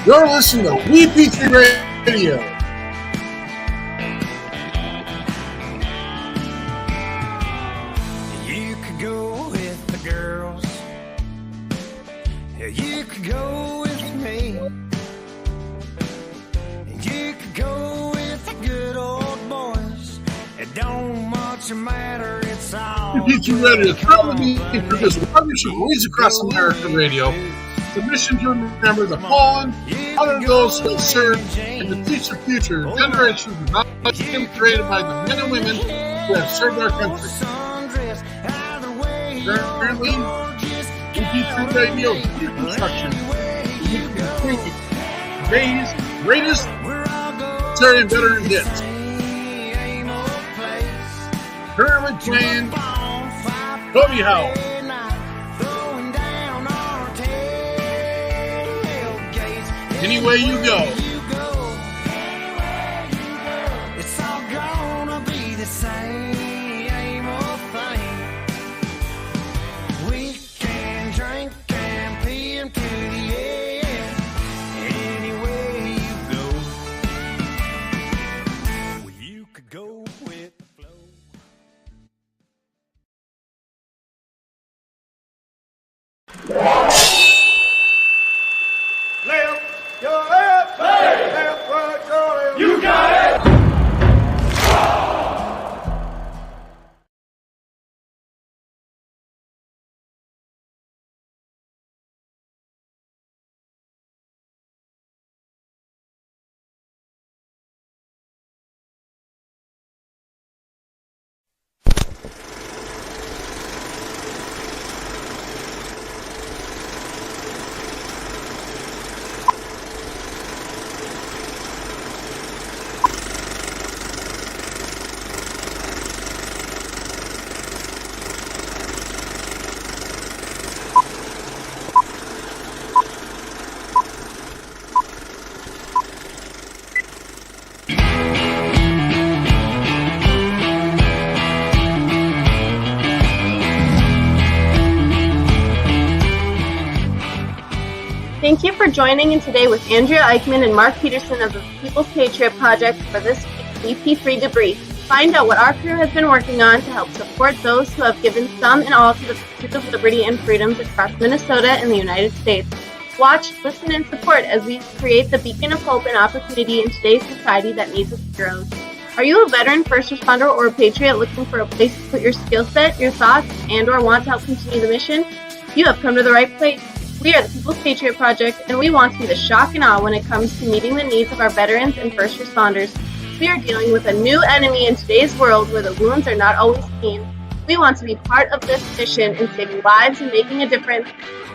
You're listening to WeP3 Radio. You could go with the girls. You could go with me. You could go with the good old boys. It don't much matter. It's all WeP3 Radio is proudly produced in partnership with Voice Across America Radio. The mission to remember the fallen, honor those who have served, and to teach the future generations of knowledge created by the men and women who have served our country. Currently, WeP3 Radio is under construction. Today's greatest military and veteran hits. Currently playing Toby Howell. Any way you go. It's all gonna be the same old thing. We can drink and pee into the air. Any way you go. Well, you could go with the flow. Left, your left, left, right, your left. You got it. Thank you for joining in today with Andrea Eichmann and Mark Peterson of the People's Patriot Project for this week's WeP3 Debrief. Find out what our crew has been working on to help support those who have given some and all to the pursuit of liberty and freedoms across Minnesota and the United States. Watch, listen, and support as we create the beacon of hope and opportunity in today's society that needs its heroes. Are you a veteran, first responder, or a patriot looking for a place to put your skill set, your thoughts, and or want to help continue the mission? You have come to the right place. We are the People's Patriot Project, and we want to be the shock and awe when it comes to meeting the needs of our veterans and first responders. We are dealing with a new enemy in today's world where the wounds are not always seen. We want to be part of this mission in saving lives and making a difference.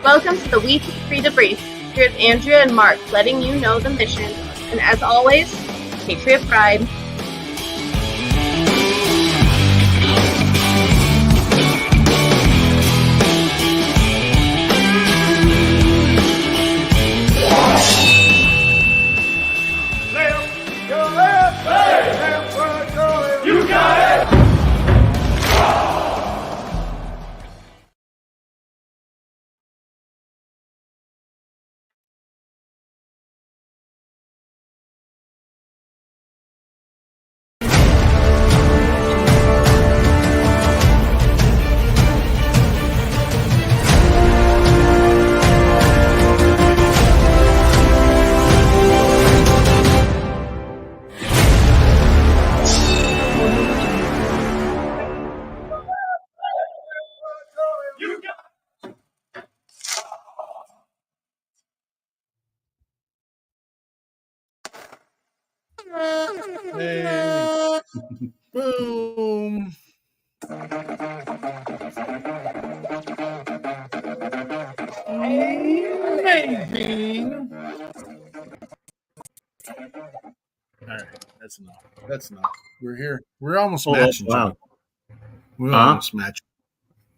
Welcome to the WeP3 Debrief. Here's Andrea and Mark letting you know the mission. And as always, Patriot Pride. Left, your left, left, right, your left. You got it. You got Hey. Boom. Amazing. All right, that's enough. That's enough. We're here. We're almost matching. Wow. John. We're almost matching.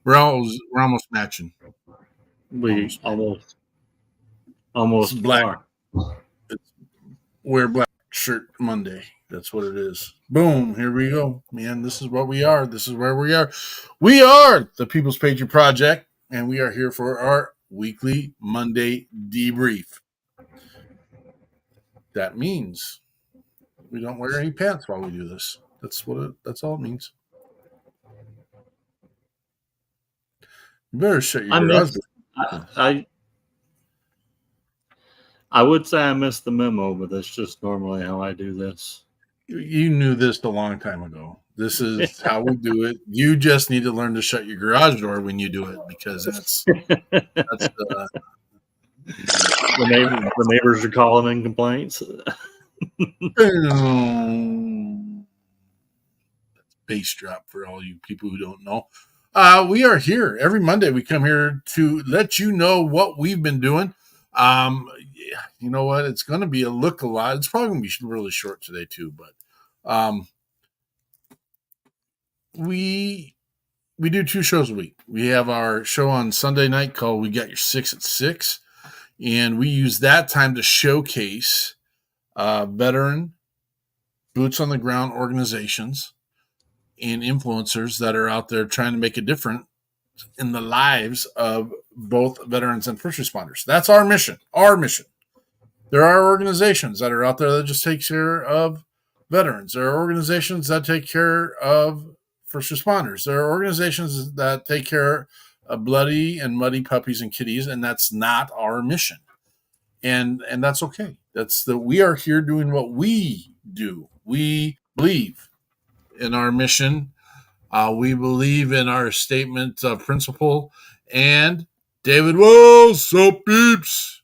We're almost matching. We Almost. almost It's black. are. Wear black shirt Monday. That's what it is. Boom. Here we go. Man, this is what we are. This is where we are. We are the People's Patriot Project, and we are here for our weekly Monday debrief. That means we don't wear any pants while we do this. That's all it means. You better shut your garage door. I would say I missed the memo, but that's just normally how I do this. You knew this a long time ago. This is how we do it. You just need to learn to shut your garage door when you do it, because that's the neighbors are calling in complaints. Bass drop for all you people who don't know. We are here every Monday. We come here to let you know what we've been doing. You know what? It's going to be a lot. It's probably going to be really short today too, but we do 2 shows a week. We have our show on Sunday night called We Got Your 6 at 6, and we use that time to showcase veteran boots on the ground organizations and influencers that are out there trying to make a difference in the lives of both veterans and first responders. That's our mission. There are organizations that are out there that just take care of veterans. There are organizations that take care of first responders. There are organizations that take care of bloody and muddy puppies and kitties, and that's not our mission. And that's okay. We are here doing what we do. We believe in our mission. We believe in our statement of principle. And David, whoa, soap beeps.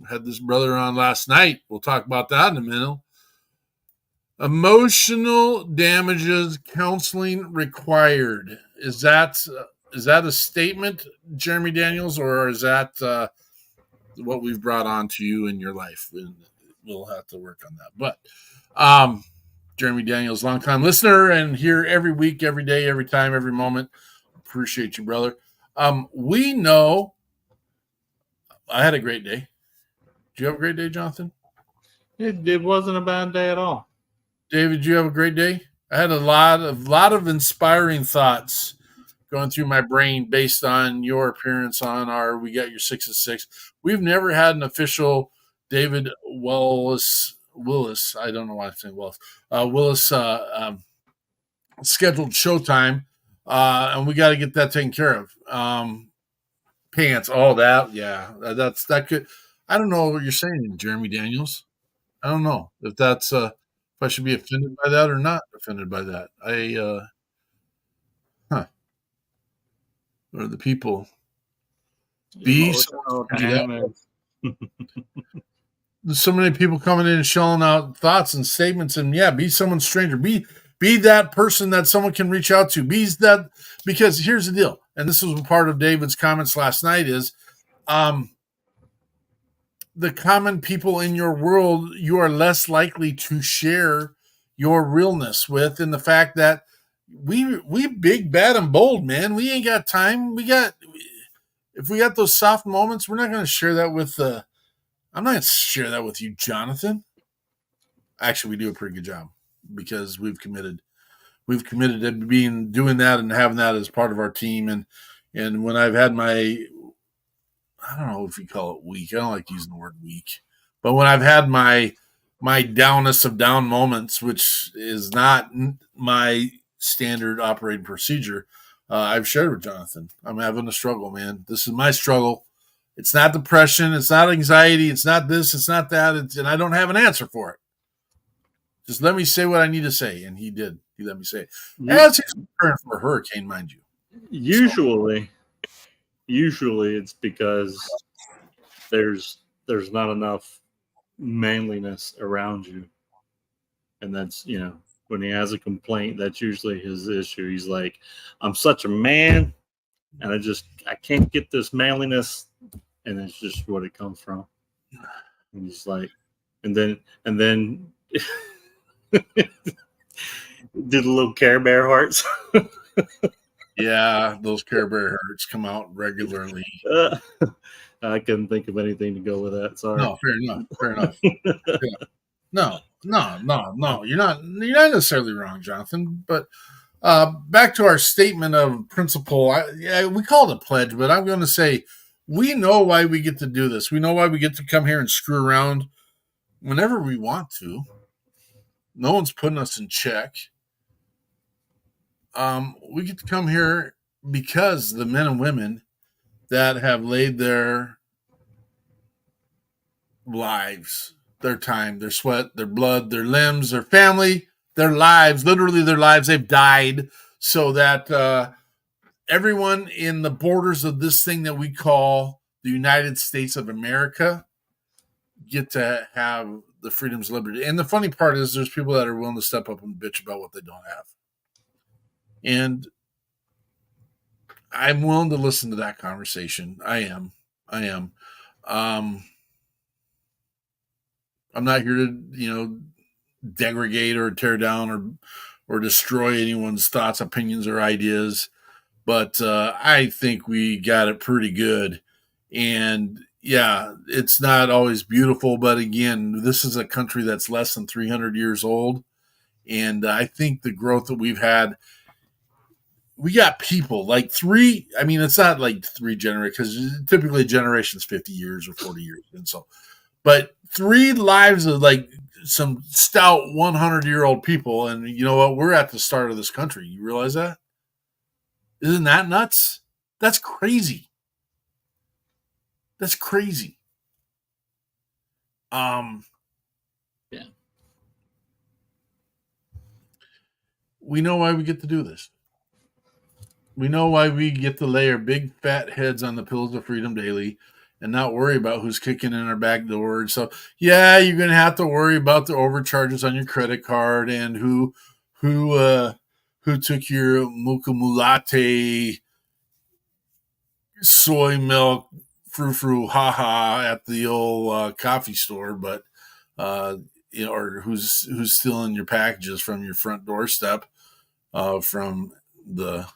Had this brother on last night. We'll talk about that in a minute. Emotional damages counseling required. Is that a statement, Jeremy Daniels, or is that what we've brought on to you in your life? And we'll have to work on that. But Jeremy Daniels, longtime listener, and here every week, every day, every time, every moment. Appreciate you, brother. We know I had a great day. Did you have a great day, Jonathan? It wasn't a bad day at all. David, did you have a great day? I had a lot of inspiring thoughts going through my brain based on your appearance on our We Got Your 6 at 6. We've never had an official David Willis. I don't know why I'm saying Willis scheduled showtime, and we got to get that taken care of. Pants, all that, yeah, that could. I don't know what you're saying, Jeremy Daniels. I don't know if that's if I should be offended by that or not offended by that. Or the people. There's so many people coming in and shelling out thoughts and statements, and be someone stranger. Be that person that someone can reach out to. Because here's the deal, and this was part of David's comments last night is the common people in your world you are less likely to share your realness with, and the fact that we big, bad, and bold, man. We ain't got time. If we got those soft moments, we're not going to share that with I'm not going to share that with you, Jonathan. Actually, we do a pretty good job because we've committed to doing that and having that as part of our team. And when I've had I don't know if you call it weak. I don't like using the word weak, but when I've had my downest of down moments, which is not my standard operating procedure, I've shared with Jonathan. I'm having a struggle, man. This is my struggle. It's not depression. It's not anxiety. It's not this. It's not that. And I don't have an answer for it. Just let me say what I need to say. And he did. He let me say it. As he's preparing for a hurricane, mind you. Usually it's because there's not enough manliness around you. And that's, when he has a complaint, that's usually his issue. He's like, I'm such a man, and I can't get this manliness. And that's just what it comes from. And he's like, and then did the little Care Bear hearts. Yeah, those Care Bear hearts come out regularly. I couldn't think of anything to go with that. Sorry. No, fair enough. Yeah. No. You're not necessarily wrong, Jonathan. But back to our statement of principle. We call it a pledge, but I'm going to say we know why we get to do this. We know why we get to come here and screw around whenever we want to. No one's putting us in check. We get to come here because the men and women that have laid their lives, their time, their sweat, their blood, their limbs, their family, their lives, literally their lives, they've died so that everyone in the borders of this thing that we call the United States of America get to have the freedoms, liberty. And the funny part is there's people that are willing to step up and bitch about what they don't have. And I'm willing to listen to that conversation. I am. I'm not here to, degrade or tear down or destroy anyone's thoughts, opinions, or ideas. But I think we got it pretty good. And yeah, it's not always beautiful, but again, this is a country that's less than 300 years old. And I think the growth that we've had, we got people like it's not like three generations, because typically a generation's 50 years or 40 years. And so, but 3 lives of like some stout 100-year-old people. And you know what? We're at the start of this country. You realize that? Isn't that nuts? That's crazy. That's crazy. Yeah. We know why we get to do this. We know why we get to lay our big fat heads on the pillows of freedom daily and not worry about who's kicking in our back door. And so, yeah, you're going to have to worry about the overcharges on your credit card and who took your mocha mulate soy milk frou haha at the old coffee store, but or who's stealing your packages from your front doorstep from the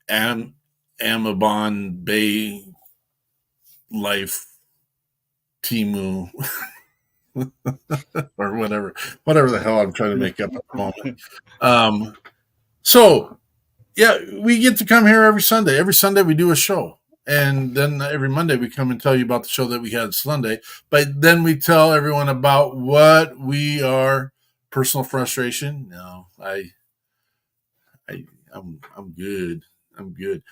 Amazon Bay Life Timu or whatever the hell I'm trying to make up at the moment. So yeah, we get to come here every Sunday. Every Sunday we do a show. And then every Monday we come and tell you about the show that we had Sunday. But then we tell everyone about what we are. Personal frustration. No, I'm good. I'm good.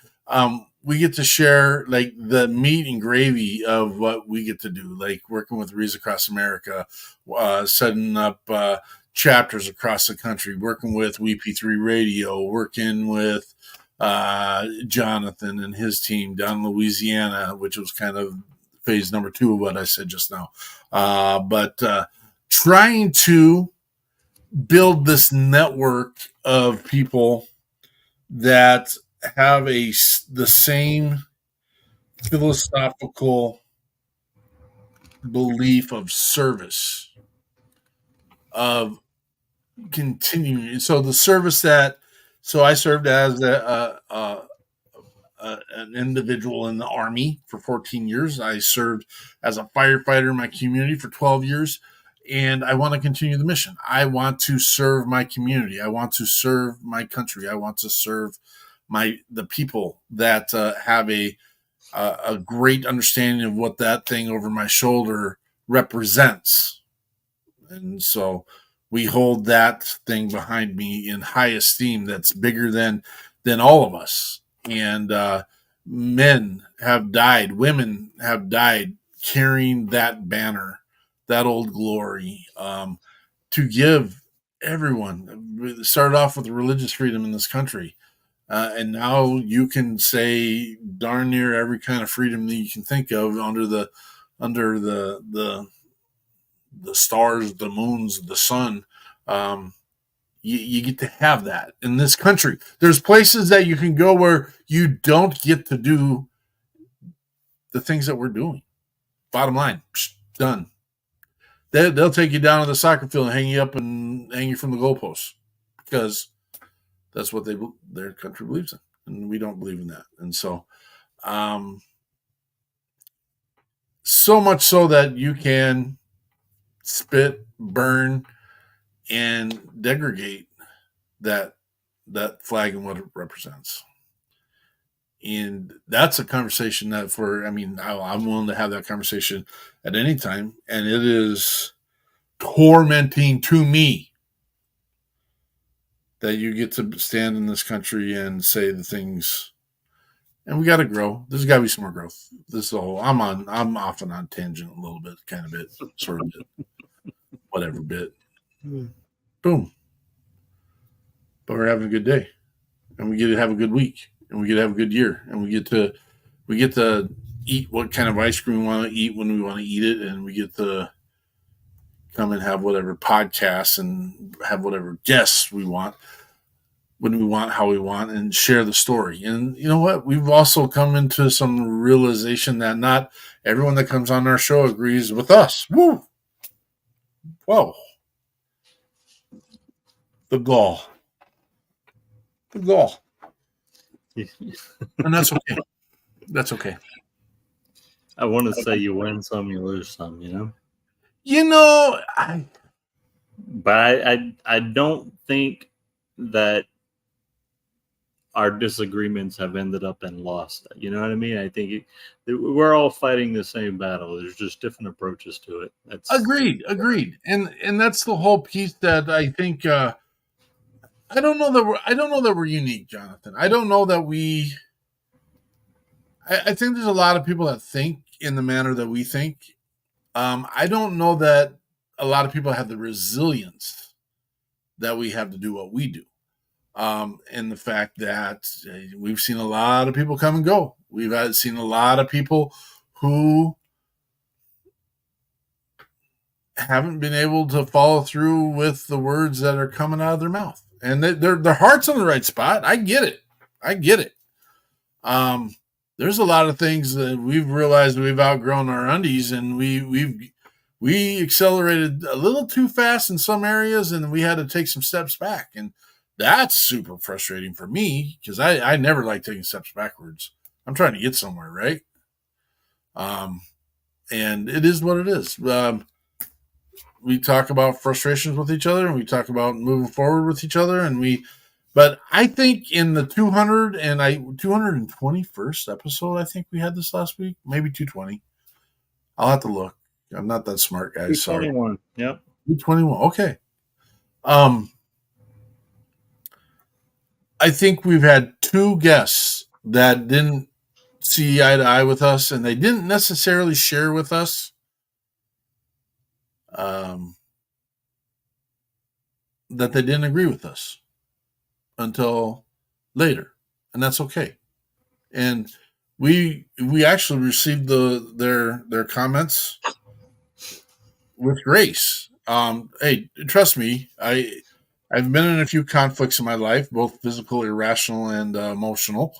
We get to share like the meat and gravy of what we get to do, like working with Rees Across America, setting up chapters across the country, working with WeP3 Radio, working with Jonathan and his team down in Louisiana, which was kind of phase number 2 of what I said just now. But trying to build this network of people that have the same philosophical belief of service, of continuing. So the service so I served as an individual in the Army for 14 years. I served as a firefighter in my community for 12 years. And I want to continue the mission. I want to serve my community. I want to serve my country. I want to serve the people that have a great understanding of what that thing over my shoulder represents. And so we hold that thing behind me in high esteem. That's bigger than all of us. And men have died, women have died carrying that banner, that old glory, to give everyone. It started off with religious freedom in this country. And now you can say darn near every kind of freedom that you can think of under the stars, the moons, the sun. You get to have that in this country. There's places that you can go where you don't get to do the things that we're doing. Bottom line, done. They'll take you down to the soccer field and hang you up and hang you from the goalposts because that's what their country believes in, and we don't believe in that. And so, so much so that you can spit, burn, and degrade that flag and what it represents. And that's a conversation that I'm willing to have that conversation at any time. And it is tormenting to me that you get to stand in this country and say the things, and we got to grow. There's got to be some more growth. This is a whole, I'm off and on tangent a little bit, kind of bit, sort of bit, whatever bit. Boom. But we're having a good day, and we get to have a good week, and we get to have a good year, and we get to eat what kind of ice cream we want to eat when we want to eat it, and we get to come and have whatever podcasts and have whatever guests we want when we want, how we want, and share the story. And you know what? We've also come into some realization that not everyone that comes on our show agrees with us. Woo! Whoa. The gall. The gall. And that's okay. That's okay. I want to say you win some, you lose some, you know? But I don't think that our disagreements have ended up and lost. You know what I mean? I think we're all fighting the same battle. There's just different approaches to it. That's agreed. And that's the whole piece that I think. I don't know that we're unique, Jonathan. I don't know that we. I think there's a lot of people that think in the manner that we think. I don't know that a lot of people have the resilience that we have to do what we do. And the fact that we've seen a lot of people come and go. We've seen a lot of people who haven't been able to follow through with the words that are coming out of their mouth. And their heart's on the right spot. I get it. There's a lot of things that we've realized we've outgrown our undies, and we accelerated a little too fast in some areas, and we had to take some steps back. And that's super frustrating for me because I never like taking steps backwards. I'm trying to get somewhere, right? And it is what it is. We talk about frustrations with each other, and we talk about moving forward with each other, but I think in the 221st episode, I think we had this last week, maybe 220. I'll have to look. I'm not that smart, guys. 221. Yep. 221. Okay. I think we've had two guests that didn't see eye to eye with us, and they didn't necessarily share with us that they didn't agree with us until later, and that's okay. And we actually received their comments with grace. Hey, trust me, I've been in a few conflicts in my life, both physical, irrational, and emotional.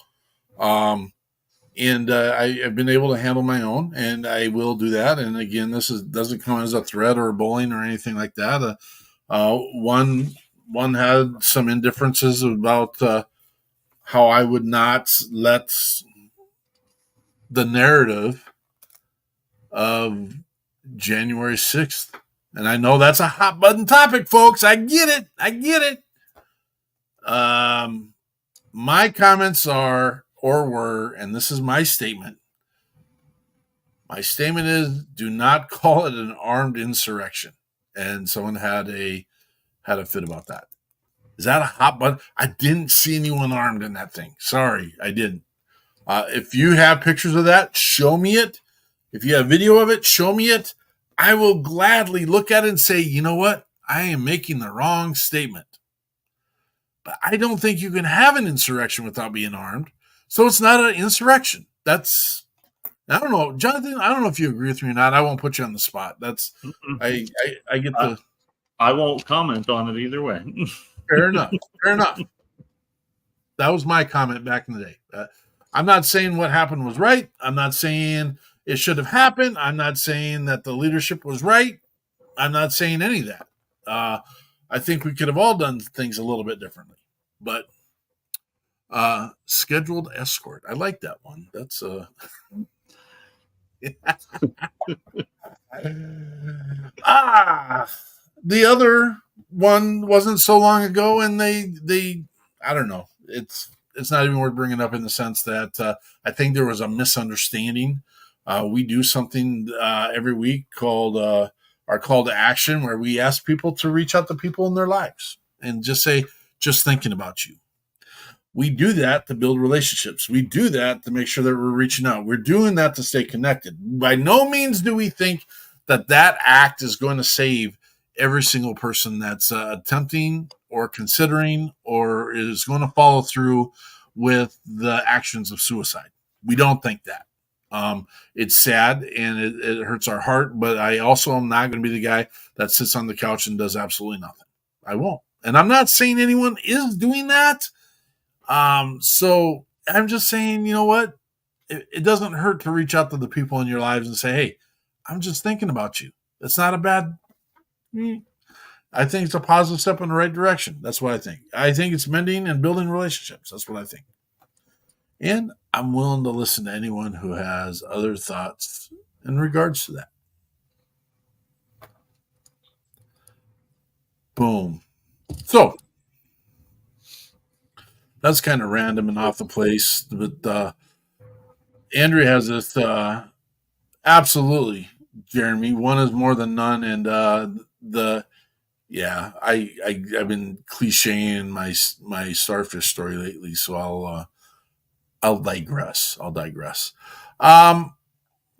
And I've been able to handle my own, and I will do that. And again, doesn't come as a threat or a bullying or anything like that. One had some indifferences about how I would not let the narrative of January 6th. And I know that's a hot button topic, folks. I get it. My comments were, and this is my statement. My statement is, do not call it an armed insurrection. And someone had a fit about that. Is that a hot button? I didn't see anyone armed in that thing. Sorry, I didn't. If you have pictures of that, show me it. If you have video of it, show me it. I will gladly look at it and say, you know what? I am making the wrong statement. But I don't think you can have an insurrection without being armed. So it's not an insurrection. I don't know, Jonathan, I don't know if you agree with me or not. I won't put you on the spot. I get the... I won't comment on it either way. Fair enough. That was my comment back in the day. I'm not saying what happened was right. I'm not saying it should have happened. I'm not saying that the leadership was right. I'm not saying any of that. I think we could have all done things a little bit differently. But scheduled escort. I like that one. That's the other one wasn't so long ago, and they I don't know. it's not even worth bringing up in the sense that I think there was a misunderstanding. We do something every week called our call to action, where we ask people to reach out to people in their lives and just say, just thinking about you. We do that to build relationships. We do that to make sure that we're reaching out. We're doing that to stay connected. By no means do we think that act is going to save every single person that's attempting or considering or is going to follow through with the actions of suicide. We don't think that. It's sad and it hurts our heart, but I also am not going to be the guy that sits on the couch and does absolutely nothing. I won't. And I'm not saying anyone is doing that. So I'm just saying, you know what? It doesn't hurt to reach out to the people in your lives and say, hey, I'm just thinking about you. It's not a bad, I think it's a positive step in the right direction. That's what I think. I think it's mending and building relationships. That's what I think. And I'm willing to listen to anyone who has other thoughts in regards to that. Boom. So that's kind of random and off the place, but Andrea has this absolutely, Jeremy. One is more than none, and I've been clichéing my starfish story lately, so I'll digress.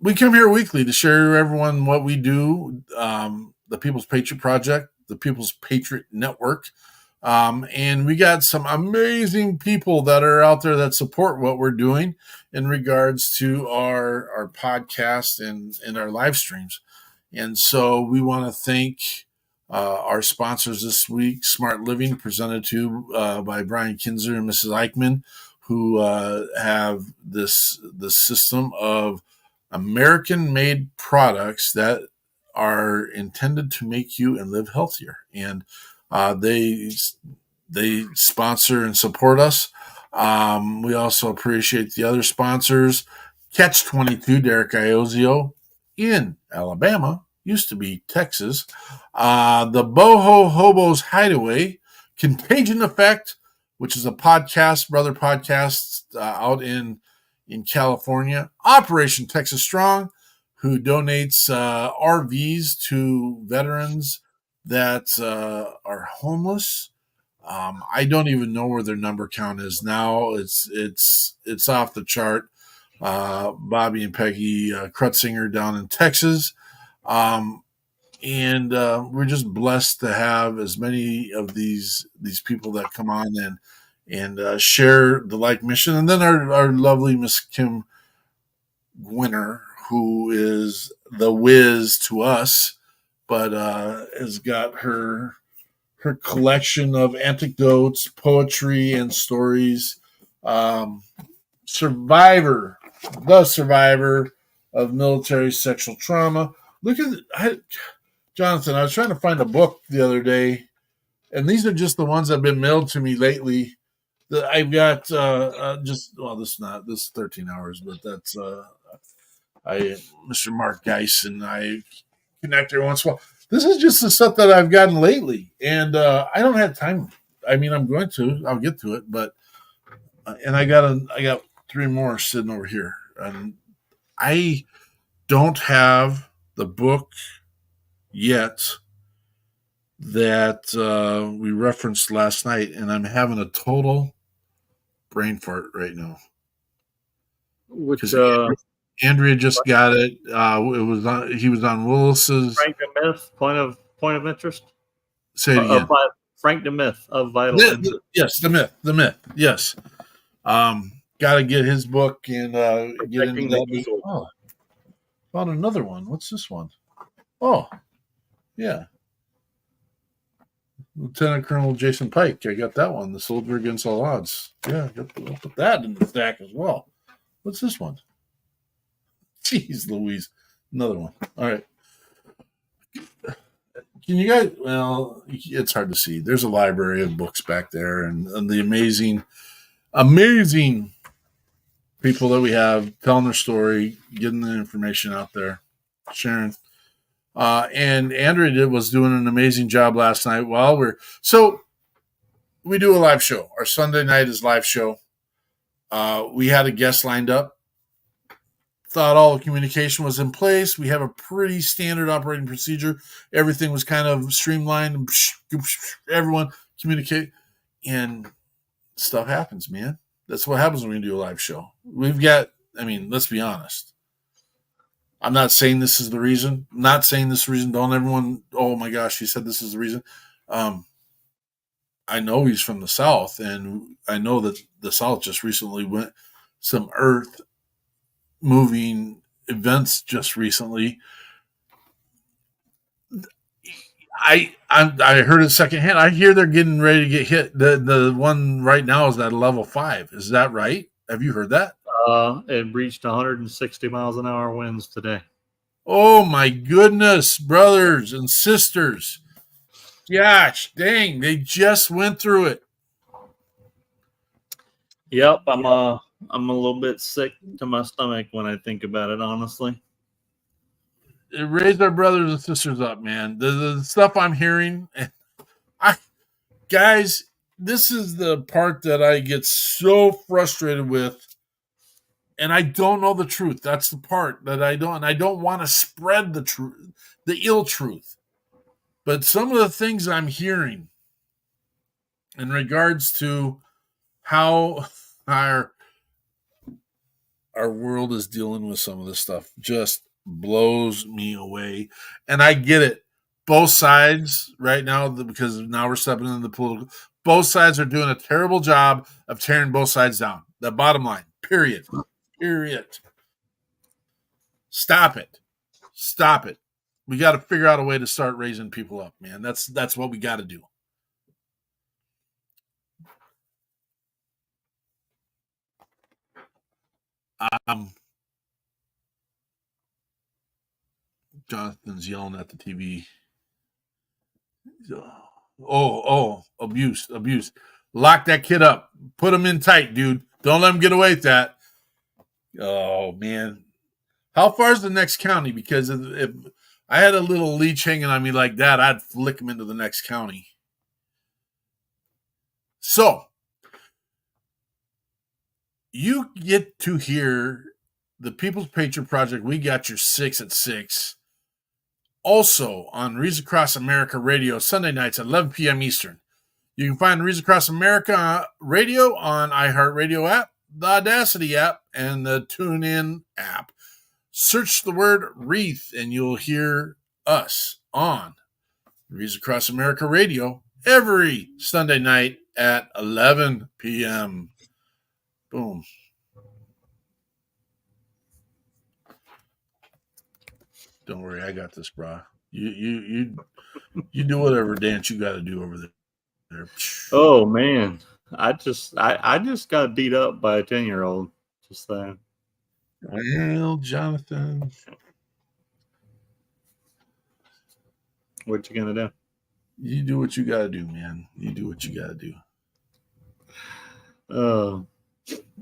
We come here weekly to share everyone what we do. The People's Patriot Project, the People's Patriot Network. And we got some amazing people that are out there that support what we're doing in regards to our podcast and our live streams. And so we want to thank our sponsors this week, Smart Living, presented to by Brian Kinzer and Mrs. Eichmann, who have this system of American-made products that are intended to make you and live healthier. And they sponsor and support us. We also appreciate the other sponsors. Catch 22, Derek Iozio in Alabama, used to be Texas. The Boho Hobos Hideaway, Contagion Effect, which is a brother podcast out in California. Operation Texas Strong, who donates RVs to veterans that are homeless. I don't even know where their number count is now. It's off the chart. Bobby and Peggy Krutzinger down in Texas. And we're just blessed to have as many of these people that come on and share the like mission. And then our lovely Miss Kim Gwinner, who is the whiz to us, but has got her collection of anecdotes, poetry, and stories. The survivor of military sexual trauma. Look at Jonathan. I was trying to find a book the other day, and these are just the ones that have been mailed to me lately. I've got this is 13 hours, but that's Mr. Mark Geis and I connect every once in a while. This is just the stuff that I've gotten lately, and I don't have time. I mean, I'll get to it, but and I got 3 more sitting over here, and I don't have the book yet that we referenced last night, and I'm having a total brain fart right now. Which Andrea just got it. He was on Willis's Frank the Myth, point of interest. Say it again. Frank the Myth of Vital Interest. Yes, the myth. Yes. Got to get his book and get into that. Oh, found another one. What's this one? Oh, yeah. Lieutenant Colonel Jason Pike. I got that one. The Soldier Against All Odds. Yeah, I'll put that in the stack as well. What's this one? Jeez Louise. Another one. All right. Can you guys, well, it's hard to see. There's a library of books back there and the amazing people that we have telling their story, getting the information out there, sharing. And Andrea was doing an amazing job last night so we do a live show. Our Sunday night is live show. We had a guest lined up. Thought all the communication was in place. We have a pretty standard operating procedure. Everything was kind of streamlined. Everyone communicate, and stuff happens, man. That's what happens when we do a live show. Let's be honest. I'm not saying this is the reason. Not saying this is the reason. Don't everyone, oh my gosh, he said this is the reason. I know he's from the South, and I know that the South just recently went some earth moving events just recently. I heard it secondhand. I hear they're getting ready to get hit. The one right now is at level 5. Is that right? Have you heard that? It reached 160 miles an hour winds today. Oh my goodness, brothers and sisters. Gosh, dang, they just went through it. Yep, I'm a little bit sick to my stomach when I think about it, honestly. Raise our brothers and sisters up, man. The stuff I'm hearing, guys, this is the part that I get so frustrated with, and I don't know the truth. That's the part that I don't, and I don't want to spread the truth, the ill truth. But some of the things I'm hearing in regards to how our world is dealing with some of this stuff just blows me away. And I get it. Both sides right now, because now we're stepping into the political, both sides are doing a terrible job of tearing both sides down. The bottom line, period. Stop it. We got to figure out a way to start raising people up, man. That's what we got to do. Jonathan's yelling at the TV. Oh, abuse. Lock that kid up. Put him in tight, dude. Don't let him get away with that. Oh, man. How far is the next county? Because if I had a little leech hanging on me like that, I'd flick him into the next county. So, you get to hear the People's Patriot Project. We got your 6 at 6. Also on Reads Across America Radio, Sunday nights at 11 p.m. Eastern. You can find Reads Across America Radio on iHeartRadio app, the Audacity app, and the TuneIn app. Search the word Wreath, and you'll hear us on Reads Across America Radio every Sunday night at 11 p.m. Boom. Don't worry, I got this, brah. You do whatever dance you got to do over there. Oh man, I just got beat up by a 10-year-old. Just that. Well, Jonathan, What you gonna do? you do what you got to do, man. You do what you got to do.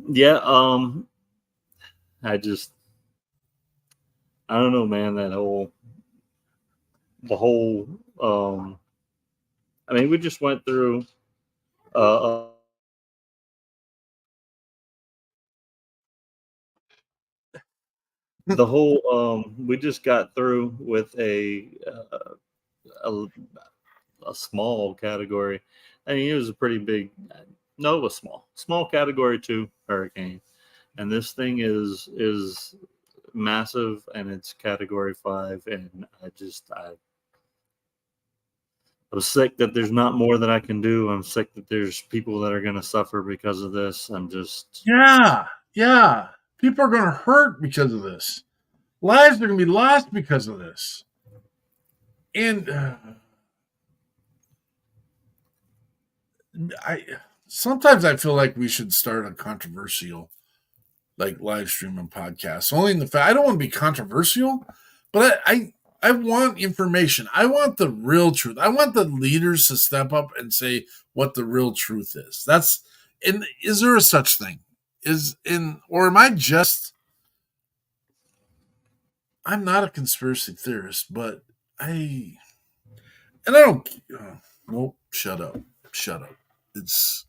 Yeah. I don't know, man. We just went through we just got through with a small category. I mean, it was a pretty big. No, it was small category 2 hurricane, and this thing is massive, and it's category 5, and I was sick that there's not more that I can do. I'm sick that there's people that are going to suffer because of this. Yeah. People are going to hurt because of this. Lives are going to be lost because of this. And sometimes I feel like we should start a controversial, like, live stream and podcast. Only in the fact I don't want to be controversial, but I want information. I want the real truth. I want the leaders to step up and say what the real truth is. And is there a such thing? Or am I just? I'm not a conspiracy theorist, but I don't. Nope. Shut up. It's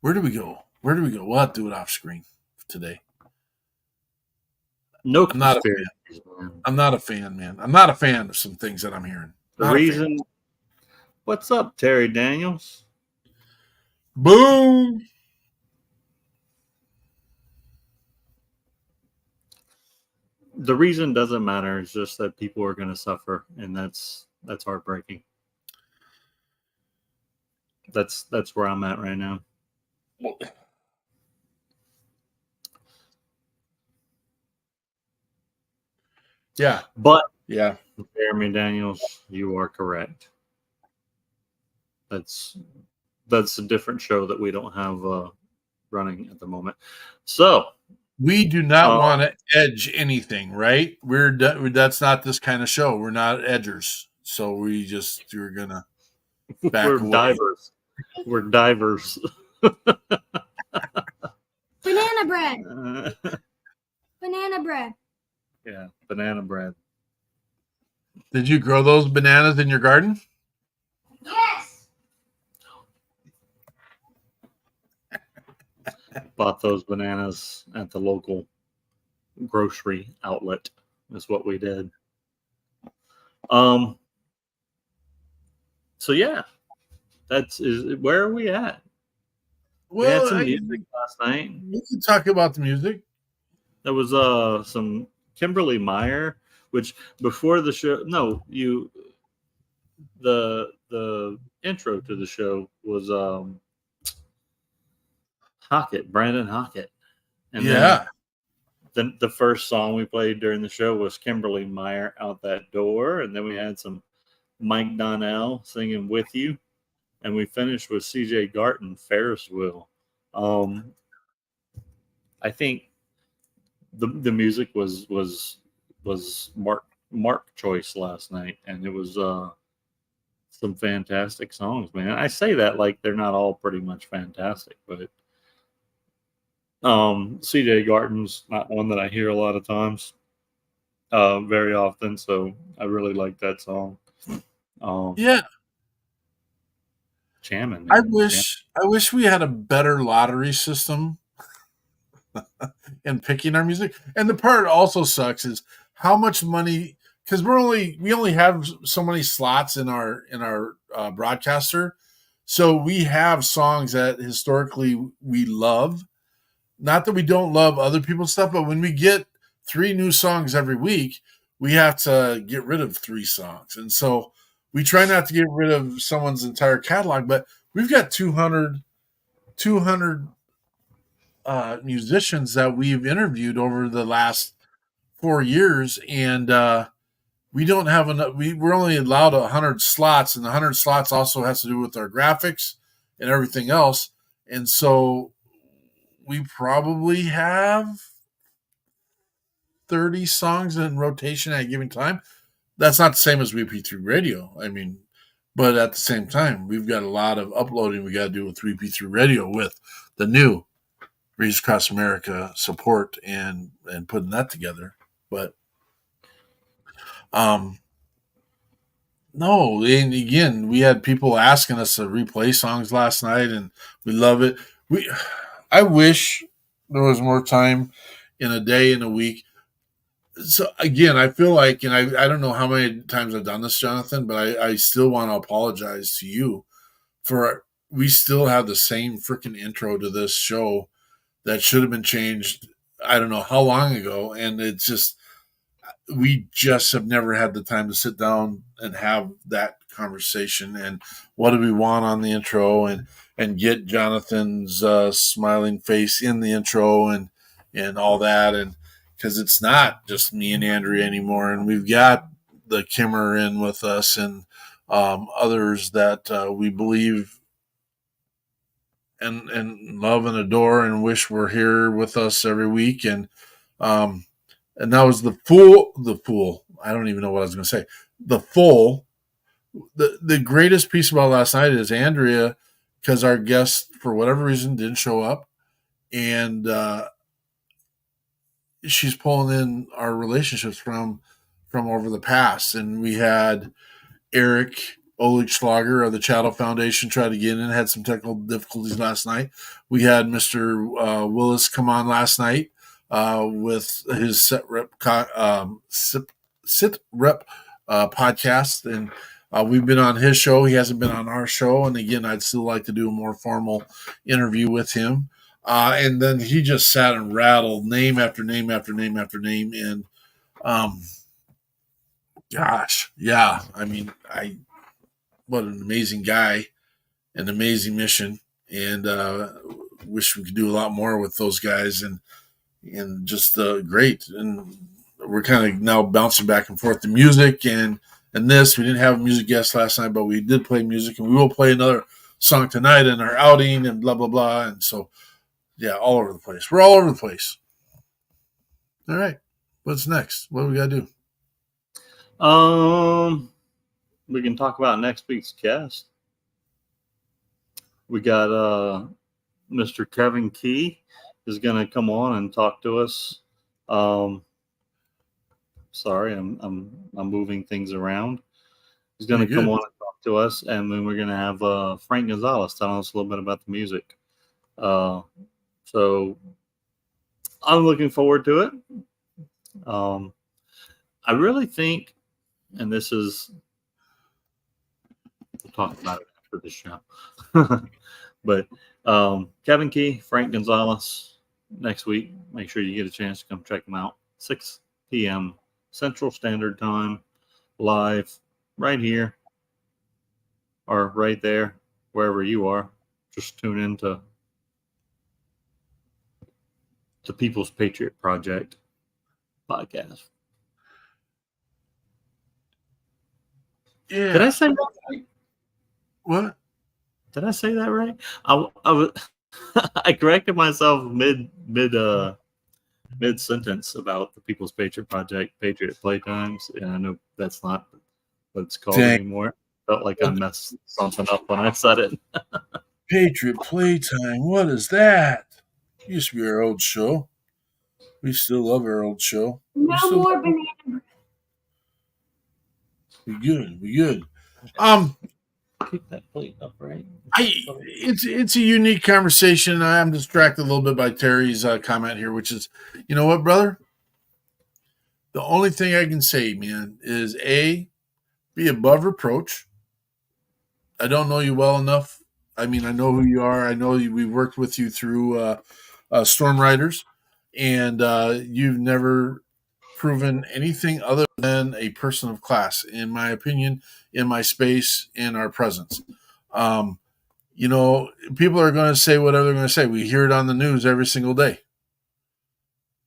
where do we go? Where do we go? We'll have to do it off screen today. No I'm not a conspiracies, fan. man. I'm not a fan, man. I'm not a fan of some things that I'm hearing. The Not a fan. reason. What's up, Terry Daniels? Boom. The reason doesn't matter. It's just that people are going to suffer, and that's heartbreaking. That's where I'm at right now. Yeah. But Yeah. Jeremy Daniels, you are correct. That's a different show that we don't have running at the moment. So we do not want to edge anything, right? That's not this kind of show. We're not edgers, so we're gonna back we're away. Divers. We're divers. Banana bread. Banana bread. Yeah, banana bread. Did you grow those bananas in your garden? Yes. Bought those bananas at the local grocery outlet. Is what we did. So yeah, where are we at? We had some music last night. We can talk about the music. There was some Kimberly Meyer, which before the show, the intro to the show was Brandon Hockett, and then the first song we played during the show was Kimberly Meyer, Out That Door, and then we had some Mike Donnell singing With You, and we finished with CJ Garton, Ferris Wheel. I think the music was Mark choice last night, and it was some fantastic songs, man. I say that like they're not all pretty much fantastic, but CJ Garton's not one that I hear a lot of times, very often, so I really like that song. Jamming, man. I wish we had a better lottery system in picking our music. And the part also sucks is how much money, because we only have so many slots in our broadcaster, so we have songs that historically we love. Not that we don't love other people's stuff, but when we get 3 new songs every week, we have to get rid of 3 songs, and so we try not to get rid of someone's entire catalog. But we've got 200 musicians that we've interviewed over the last 4 years, and we don't have enough. We're only allowed 100 slots, and the 100 slots also has to do with our graphics and everything else. And so we probably have 30 songs in rotation at a given time. That's not the same as WeP3 Radio. I mean, but at the same time, we've got a lot of uploading we got to do with WeP3 Radio with the new Reach Across America support and putting that together. But no, and again, we had people asking us to replay songs last night, and we love it. I wish there was more time in a day, in a week. So again, I feel like, and I don't know how many times I've done this, Jonathan, but I still want to apologize to you for we still have the same freaking intro to this show that should have been changed. I don't know how long ago, and it's just we just have never had the time to sit down and have that conversation. And what do we want on the intro, and get Jonathan's smiling face in the intro and all that, and because it's not just me and Andrea anymore, and we've got the Kimmer in with us and others that we believe and love and adore and wish were here with us every week. And that was the fool. I don't even know what I was going to say. The full. The greatest piece about last night is Andrea, because our guest for whatever reason didn't show up, and she's pulling in our relationships from over the past. And we had Eric Oleg Schlager of the Chattel Foundation tried to get in, had some technical difficulties last night. We had Mr. Willis come on last night with his sit rep podcast, and we've been on his show. He hasn't been on our show, and again, I'd still like to do a more formal interview with him. And then he just sat and rattled name after name after name after name, and gosh, yeah, I mean, what an amazing guy, an amazing mission, and wish we could do a lot more with those guys, and just great. And we're kind of now bouncing back and forth to music and this. We didn't have a music guest last night, but we did play music, and we will play another song tonight in our outing and blah blah blah. And so, yeah, all over the place. We're all over the place. All right, what's next? What do we got to do? We can talk about next week's guest. We got Mr. Kevin Key is going to come on and talk to us. Sorry, I'm moving things around. He's going to come on and talk to us, and then we're going to have Frank Gonzalez telling us a little bit about the music. So I'm looking forward to it. I really think, and this is, we'll talk about it after the show. But Kevin Key, Frank Gonzalez, next week. Make sure you get a chance to come check them out. 6 p.m. Central Standard Time, live, right here, or right there, wherever you are. Just tune in to the People's Patriot Project podcast. Yeah. Did I say that right? What? Did I say that right? I was I corrected myself mid sentence about the People's Patriot Project, Patriot Playtimes, and I know that's not what it's called anymore. Felt like I messed something up when I said it. Patriot Playtime. What is that? Used to be our old show. We still love our old show. No more banana bread. We good. Keep that plate upright. It's a unique conversation. I'm distracted a little bit by Terry's comment here, which is, you know what, brother? The only thing I can say, man, is A, be above reproach. I don't know you well enough. I mean, I know who you are. I know we've worked with you through Storm Riders, and you've never proven anything other than a person of class, in my opinion, in my space, in our presence. You know, people are going to say whatever they're going to say. We hear it on the news every single day.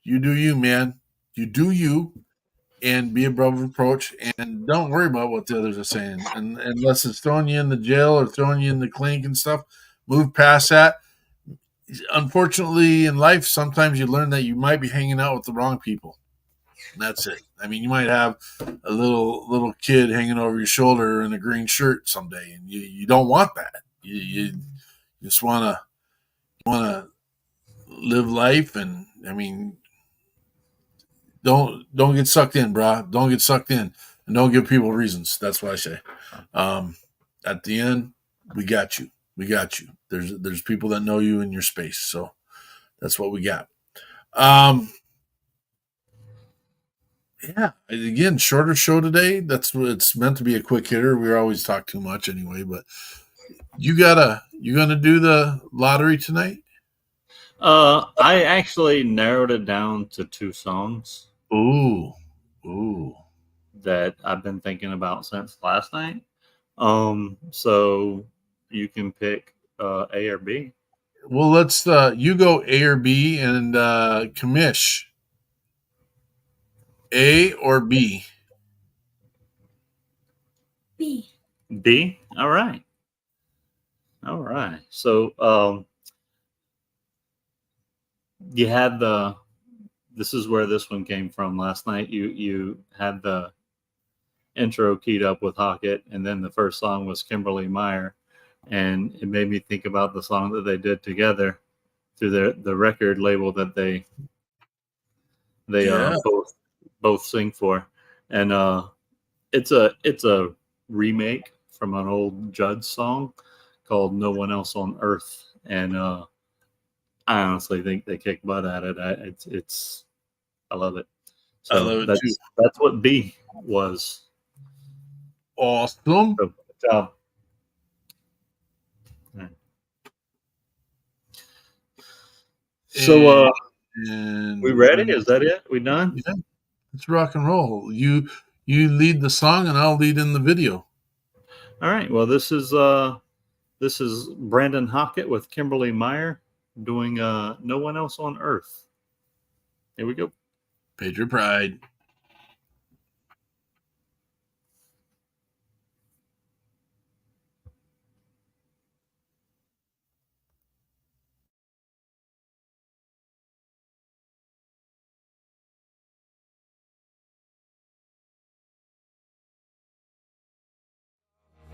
You do you, man. You do you, and be above reproach, and don't worry about what the others are saying. And unless it's throwing you in the jail or throwing you in the clink and stuff, move past that. Unfortunately, in life, sometimes you learn that you might be hanging out with the wrong people. And that's it. I mean, you might have a little kid hanging over your shoulder in a green shirt someday, and you don't want that. You just want to live life, and I mean, don't get sucked in, brah. Don't get sucked in, and don't give people reasons. That's what I say. At the end, we got you. We got you. There's people that know you in your space, so that's what we got. Yeah, again, shorter show today. That's what it's meant to be, a quick hitter. We always talk too much anyway, but you gonna do the lottery tonight? I actually narrowed it down to 2 songs. Ooh. That I've been thinking about since last night. So you can pick A or B. Well, let's you go A or B, and Kamish. A or B? B. B? All right. So you had this is where this one came from last night. You had the intro keyed up with Hockett, and then the first song was Kimberly Meyer, and it made me think about the song that they did together through the record label that they both sing for, and it's a remake from an old Judd song called "No One Else on Earth," and I honestly think they kick butt at it. I love it. So I love it too. That's what B was. Awesome. So, good job. So, and we ready? Is that it? We done? Yeah, let's rock and roll. You lead the song, and I'll lead in the video. All right. Well, this is Brandon Hockett with Kimberly Meyer doing "No One Else on Earth." Here we go. Patriot Pride.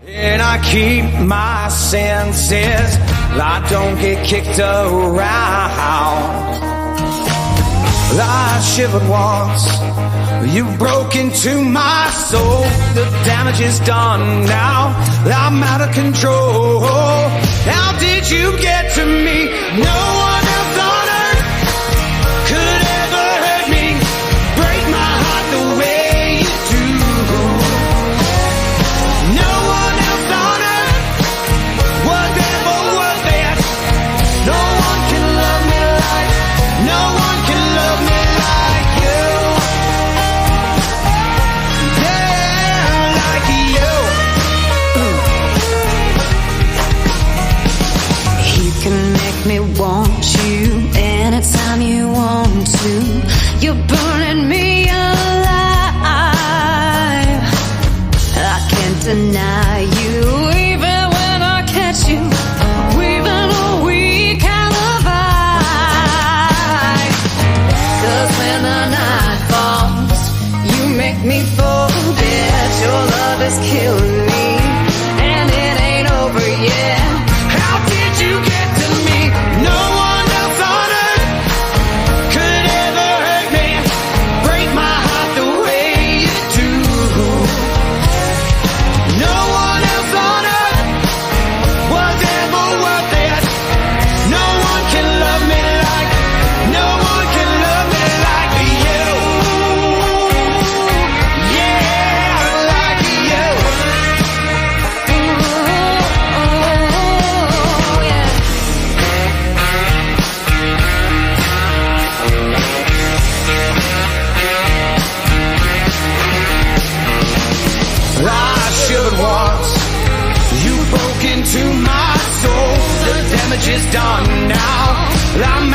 And I keep my senses, I don't get kicked around. I shivered once, you broke into my soul. The damage is done now, I'm out of control. How did you get to me? No one else on earth could ever hurt me, break my heart the way you do. No one else on earth was ever worth it. No one can love me like, no one can love me like you. Yeah, like you. You can make me want you anytime you want to. You're burning me alive. I can't deny you, even when I catch you. Even though we can't survive. 'Cause when the night falls, you make me forget your love is killing me, and it ain't over yet. How did you get to me? No one else on earth could ever hurt me, break my heart the way you do. No one else on earth was ever worth it. No one can love me like, no one can love me like you. Yeah, like you. I shivered once, you broke into my soul. The damage is done now, I'm